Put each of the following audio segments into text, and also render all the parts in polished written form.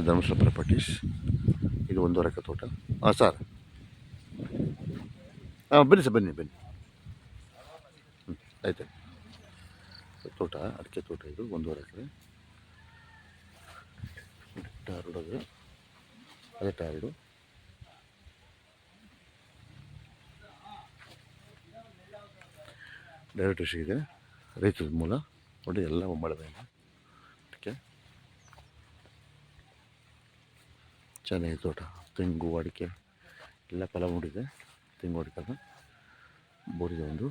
Dharmasthala properties. ಇದು 1.5 ಎಕರೆ ತೋಟ. ಹಾಂ ಸರ್, ಹಾಂ ಬನ್ನಿ ಸರ್, ಬನ್ನಿ ಆಯ್ತು. ತೋಟ, ಅಡಿಕೆ ತೋಟ ಇದು 1.5 ಎಕರೆ. ಟಾರ್ ರೋಡ್, ಅದೇ ಟಾರ್ ರೋಡು. ಡೈರೆಕ್ಟ್ ಇದೆ, ರೈತರ ಮೂಲ ನೋಡಿ, ಎಲ್ಲ ಒಮ್ಮಳದ ಅದಕ್ಕೆ ಚೆನ್ನಾಗಿದೆ ತೋಟ. ತೆಂಗು ಅಡಿಕೆ ಎಲ್ಲ ಫಲ ಮೂಡಿದೆ. ತೆಂಗು ಅಡಿಕೆ ಬೋರಿದೆ ಒಂದು.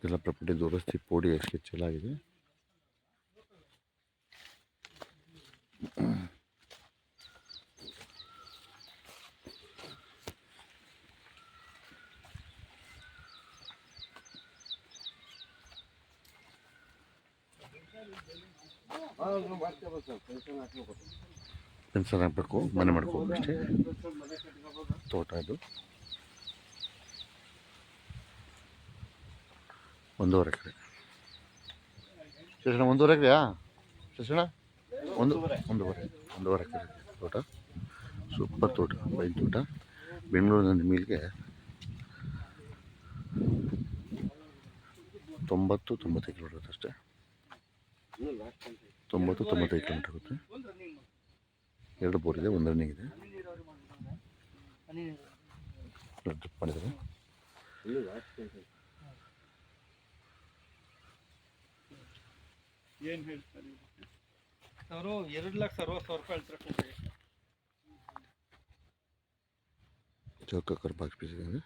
ಎಲ್ಲ ಪ್ರಾಪರ್ಟಿ ದುರಸ್ತಿ ಪೋಡಿ ಸ್ಕೆಚ್ ಎಲ್ಲ ಆಗಿದೆ. ಪೆನ್ಷನ್ ಹಾಕಬೇಕು, ಮನೆ ಮಾಡ್ಕೋಬೇಕು ಅಷ್ಟೇ. ತೋಟ ಇದು 1.5 ಎಕರೆ. ಶಶಣ 1.5 ಎಕರೆಯಾ? ಶಶಣ 1.5 ಎಕರೆ ತೋಟ. ಸೂಪರ್ ತೋಟ, ಬೈನ್ ತೋಟ. ಬೆಂಗಳೂರಿನ ಮೀಲ್ಗೆ 90-95 ಕಿಲೋಮೀಟರ್ ಅಷ್ಟೇ. 90-95 ಕಿಲೋಮೀಟರ್ ಆಗುತ್ತೆ. 2 ಬೋರ್ ಇದೆ, 1 ರನ್ನಿಂಗ್ ಇದೆ. ಡ್ರಿಪ್ ಮಾಡಿದ್ದಾರೆ. ಏನು ಹೇಳ್ತಾರೆ ಅವರು? 2,60,000 ರೂಪಾಯಿ ಹೇಳ್ತಾರೆ. ಚೌಕ ಬಾಕ್ಸ್ ಪೀಸ್ ಇದೆ.